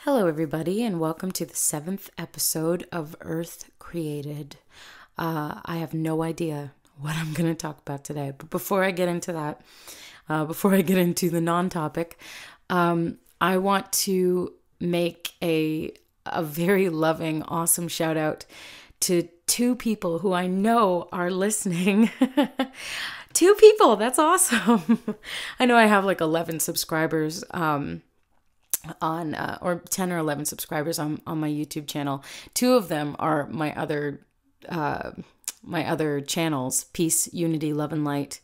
Hello, everybody, and welcome to the 7th episode of Earth Created. I have no idea what I'm going to talk about today, but before I get into that, before I get into the non-topic, I want to make a very loving, awesome shout out to two people who I know are listening. Two people, that's awesome. I know I have like 11 subscribers, on or 10 or 11 subscribers on my YouTube channel. Two of them are my other channels, Peace, Unity, Love and Light,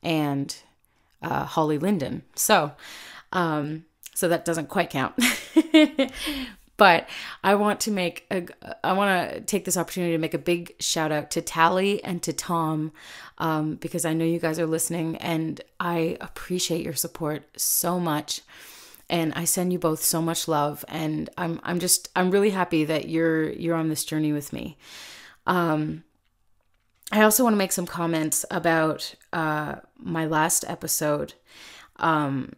and Holly Linden. So that doesn't quite count. But I want to take this opportunity to make a big shout out to Tally and to Tom, because I know you guys are listening and I appreciate your support so much. And I send you both so much love, and I'm really happy that you're on this journey with me. I also want to make some comments about my last episode, and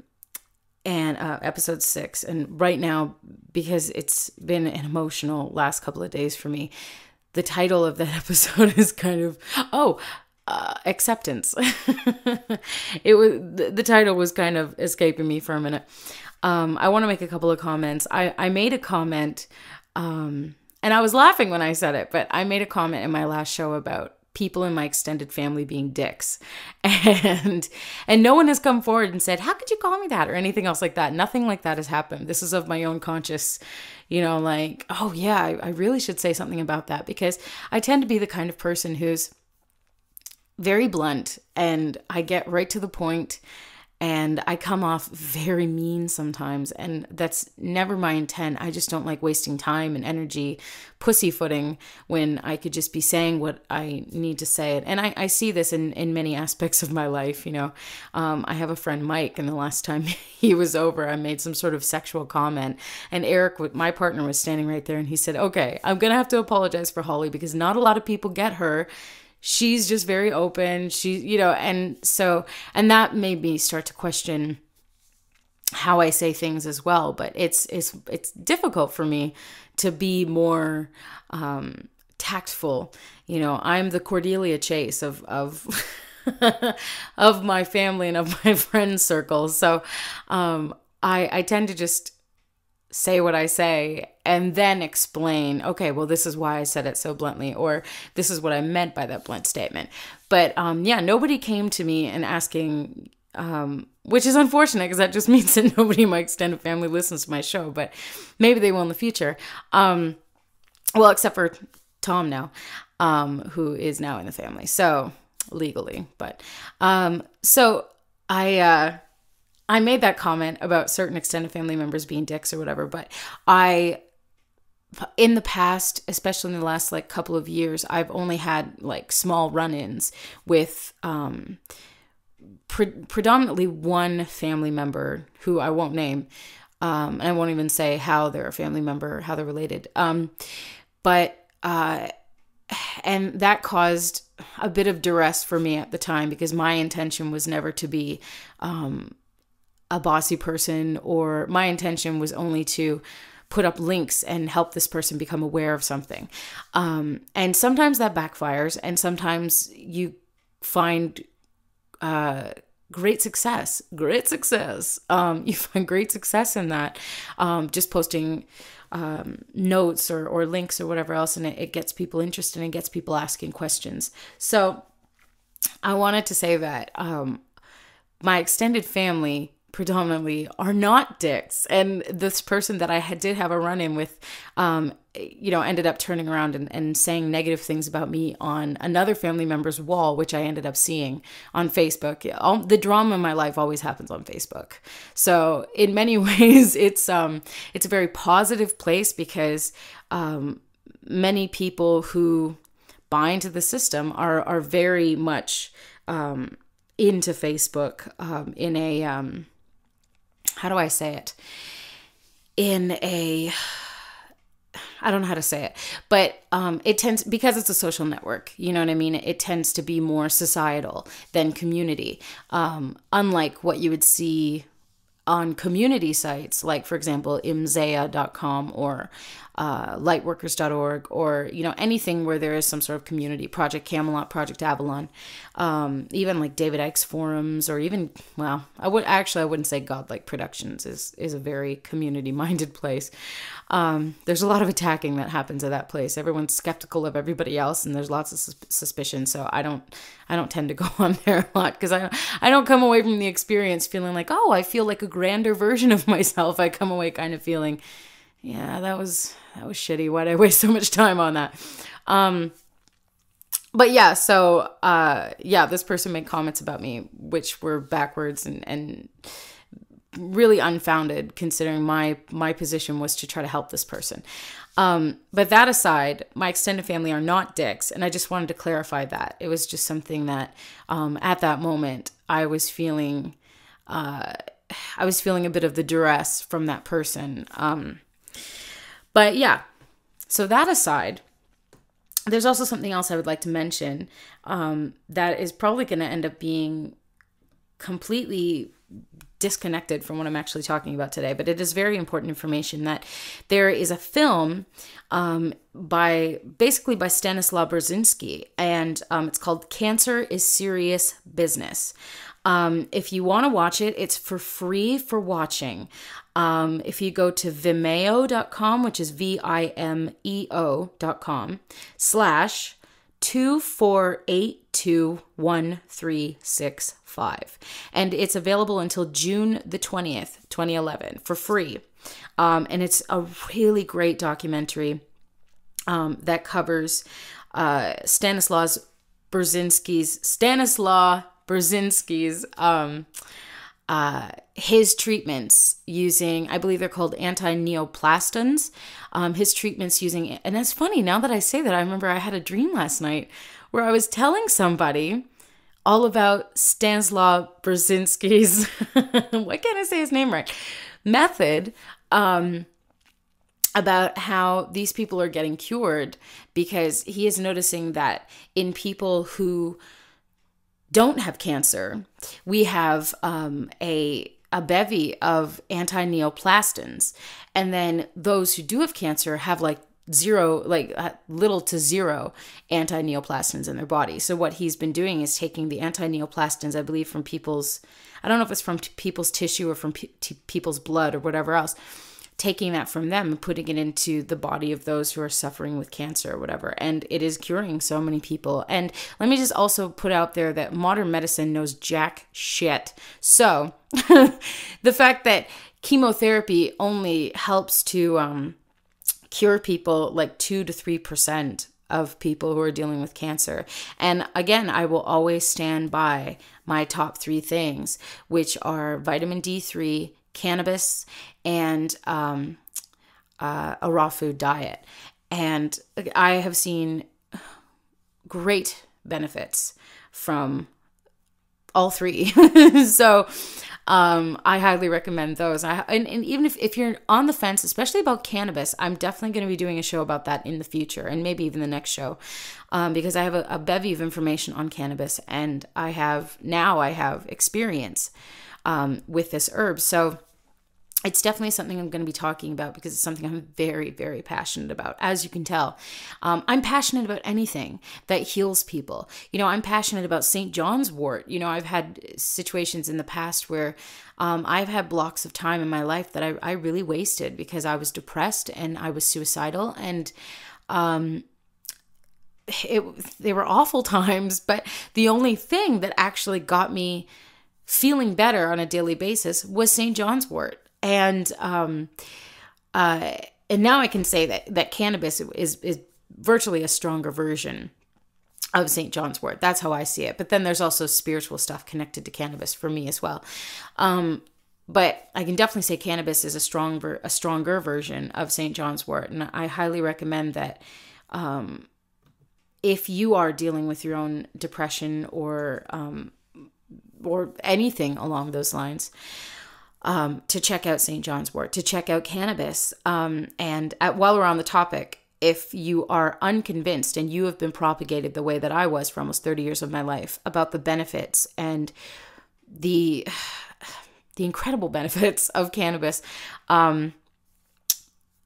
episode 6. And right now, because it's been an emotional last couple of days for me, the title of that episode is kind of acceptance. The title was kind of escaping me for a minute. I want to make a couple of comments. I made a comment, and I was laughing when I said it, but I made a comment in my last show about people in my extended family being dicks. And no one has come forward and said, how could you call me that? Or anything else like that. Nothing like that has happened. This is of my own conscious, like, oh yeah, I really should say something about that, because I tend to be the kind of person who's very blunt, and I get right to the point, and I come off very mean sometimes, and that's never my intent. I just don't like wasting time and energy pussyfooting when I could just be saying what I need to say it. And I see this in many aspects of my life. I have a friend, Mike, and the last time he was over, I made some sort of sexual comment, and Eric, my partner, was standing right there, and he said, okay, I'm going to have to apologize for Holly because not a lot of people get her. She's just very open. And that made me start to question how I say things as well. But it's difficult for me to be more tactful. I'm the Cordelia Chase of of my family and of my friend circle. So I tend to just say what I say and then explain, okay, well, this is why I said it so bluntly, or this is what I meant by that blunt statement. But nobody came to me and asking, which is unfortunate because that just means that nobody in my extended family listens to my show, but maybe they will in the future. Well, except for Tom now, who is now in the family. So legally, but, so I made that comment about certain extended family members being dicks or whatever, but in the past, especially in the last couple of years, I've only had small run-ins with predominantly one family member who I won't name, and I won't even say how they're a family member, how they're related. And that caused a bit of duress for me at the time, because my intention was never to be a bossy person, or my intention was only to put up links and help this person become aware of something. And sometimes that backfires, and sometimes you find great success. You find great success in that, just posting notes or links or whatever else, and it gets people interested and gets people asking questions. So I wanted to say that my extended family predominantly are not dicks, and this person that I did have a run-in with ended up turning around and saying negative things about me on another family member's wall, which I ended up seeing on Facebook. The drama in my life always happens on Facebook, so in many ways it's a very positive place, because many people who buy into the system are very much into Facebook in a how do I say it? I don't know how to say it, but it tends, because it's a social network, you know what I mean? It tends to be more societal than community, unlike what you would see on community sites, like, for example, imzea.com or lightworkers.org, or, anything where there is some sort of community, Project Camelot, Project Avalon, even like David Icke's forums, or even, well, I wouldn't say Godlike Productions is a very community-minded place. There's a lot of attacking that happens at that place. Everyone's skeptical of everybody else, and there's lots of suspicion. So I don't tend to go on there a lot, because I don't come away from the experience feeling like, oh, I feel like a grander version of myself. I come away kind of feeling, yeah, that was shitty. Why'd I waste so much time on that? But yeah, so this person made comments about me which were backwards and really unfounded, considering my position was to try to help this person. But that aside, my extended family are not dicks, and I just wanted to clarify that. It was just something that at that moment I was feeling a bit of the duress from that person. But yeah, so that aside, there's also something else I would like to mention that is probably going to end up being completely disconnected from what I'm actually talking about today, but it is very important information that there is a film by Stanislaw Brzezinski, and it's called Cancer is Serious Business. If you want to watch it, it's for free for watching. If you go to vimeo.com, which is vimeo.com/24821365. And it's available until June the 20th, 2011 for free. And it's a really great documentary that covers Stanislaw Brzezinski's his treatments using, I believe they're called anti-neoplastons, his treatments using, and it's funny, now that I say that, I remember I had a dream last night where I was telling somebody all about Stanislaw Brzezinski's, why can't I say his name right, method, about how these people are getting cured, because he is noticing that in people who don't have cancer, we have a bevy of anti-neoplastons, and then those who do have cancer have little to zero anti-neoplastons in their body. So what he's been doing is taking the anti-neoplastons, I believe, from people's, I don't know if it's from people's tissue or from people's blood or whatever else, taking that from them and putting it into the body of those who are suffering with cancer or whatever. And it is curing so many people. And let me just also put out there that modern medicine knows jack shit. So the fact that chemotherapy only helps to cure people like 2 to 3% of people who are dealing with cancer. And again, I will always stand by my top 3 things, which are vitamin D3, cannabis, and a raw food diet. And I have seen great benefits from all 3. So I highly recommend those. And even if you're on the fence, especially about cannabis, I'm definitely going to be doing a show about that in the future, and maybe even the next show, because I have a bevy of information on cannabis, and I have experience with this herb. So it's definitely something I'm going to be talking about, because it's something I'm very, very passionate about. As you can tell, I'm passionate about anything that heals people. I'm passionate about St. John's wort. I've had situations in the past where I've had blocks of time in my life that I really wasted because I was depressed and I was suicidal, and they were awful times. But the only thing that actually got me feeling better on a daily basis was St. John's wort. And now I can say that cannabis is virtually a stronger version of St. John's wort. That's how I see it. But then there's also spiritual stuff connected to cannabis for me as well. But I can definitely say cannabis is a stronger version of St. John's wort. And I highly recommend that if you are dealing with your own depression or anything along those lines, to check out St. John's wort, to check out cannabis. And while we're on the topic, if you are unconvinced and you have been propagated the way that I was for almost 30 years of my life about the benefits and the the incredible benefits of cannabis,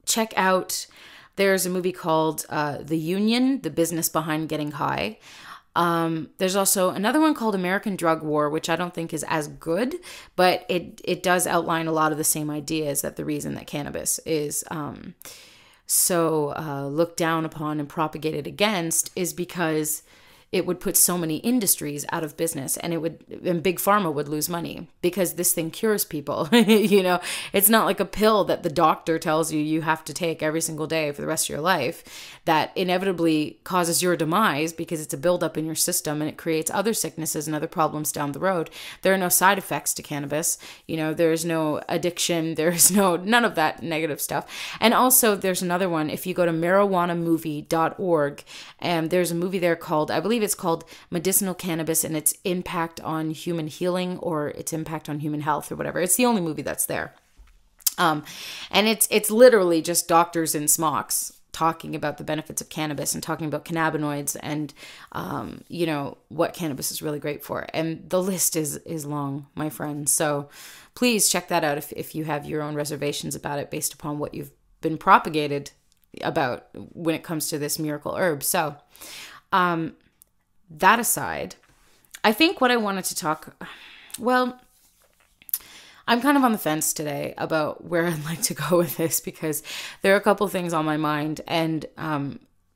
check out, there's a movie called The Union, The Business Behind Getting High. There's also another one called American Drug War, which I don't think is as good, but it does outline a lot of the same ideas, that the reason that cannabis is so looked down upon and propagated against is because it would put so many industries out of business, and big pharma would lose money because this thing cures people. It's not like a pill that the doctor tells you have to take every single day for the rest of your life that inevitably causes your demise because it's a buildup in your system and it creates other sicknesses and other problems down the road. There are no side effects to cannabis. There's no addiction. There's none of that negative stuff. And also there's another one. If you go to marijuanamovie.org, and there's a movie there called, I believe it's called Medicinal Cannabis and its Impact on Human Healing, or its Impact on Human Health, or whatever. It's the only movie that's there. And it's literally just doctors in smocks talking about the benefits of cannabis and talking about cannabinoids and, what cannabis is really great for. And the list is long, my friends. So please check that out if you have your own reservations about it based upon what you've been propagated about when it comes to this miracle herb. So, that aside, I think what I wanted to talk, well, I'm kind of on the fence today about where I'd like to go with this, because there are a couple things on my mind, and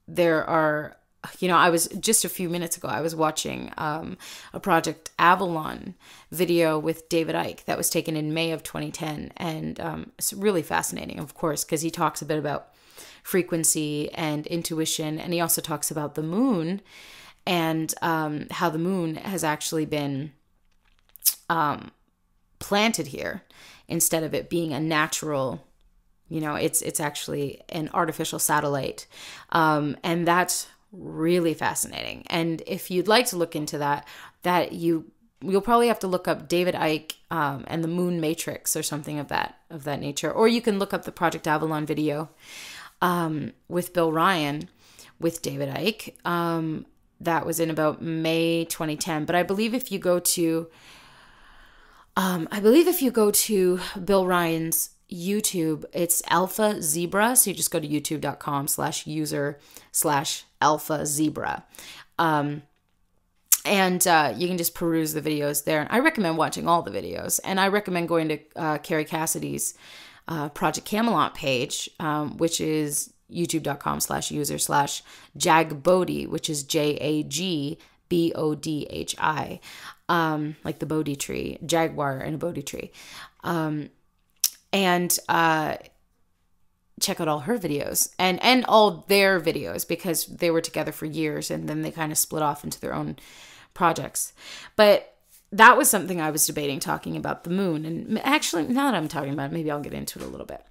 there are, I was just a few minutes ago, I was watching a Project Avalon video with David Icke that was taken in May of 2010, and it's really fascinating, of course, because he talks a bit about frequency and intuition, and he also talks about the moon, and how the moon has actually been planted here instead of it being a natural, it's actually an artificial satellite. And that's really fascinating. And if you'd like to look into that you'll probably have to look up David Icke and the Moon Matrix or something of that nature. Or you can look up the Project Avalon video with Bill Ryan with David Icke. That was in about May 2010. But I believe if you go to Bill Ryan's YouTube, it's Alpha Zebra. So you just go to youtube.com/user/Alpha Zebra. And you can just peruse the videos there. And I recommend watching all the videos. And I recommend going to Carrie Cassidy's Project Camelot page, which is youtube.com/user/Jagbodhi, which is JAGBODHI, like the Bodhi tree, jaguar and a Bodhi tree. And check out all her videos and all their videos, because they were together for years and then they kind of split off into their own projects. But that was something I was debating, talking about the moon. And actually, now that I'm talking about it, maybe I'll get into it a little bit.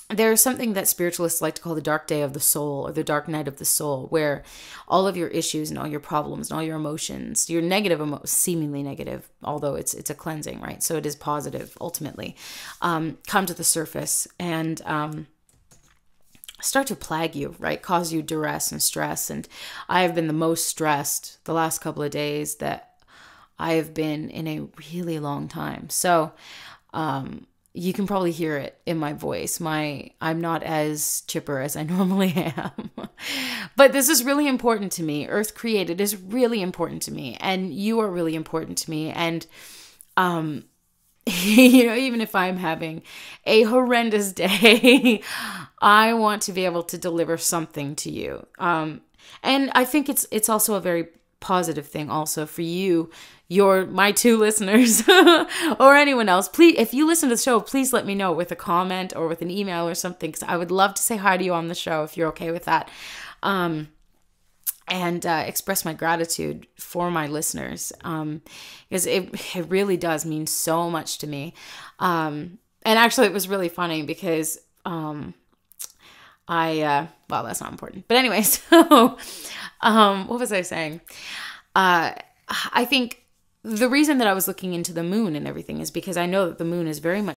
There's something that spiritualists like to call the dark day of the soul, or the dark night of the soul, where all of your issues and all your problems and all your emotions, your negative, seemingly negative, although it's a cleansing, right? So it is positive ultimately, come to the surface and start to plague you, right? Cause you duress and stress. And I have been the most stressed the last couple of days that I have been in a really long time. So, you can probably hear it in my voice. I'm not as chipper as I normally am. But this is really important to me. Earth created is really important to me. And you are really important to me. And, even if I'm having a horrendous day, I want to be able to deliver something to you. And I think it's also a very positive thing also for you, my two listeners, or anyone else. Please, if you listen to the show, please let me know with a comment or with an email or something, because I would love to say hi to you on the show if you're okay with that, and express my gratitude for my listeners, because it really does mean so much to me. And actually, it was really funny because well, that's not important. But anyway, so what was I saying? I think the reason that I was looking into the moon and everything is because I know that the moon is very much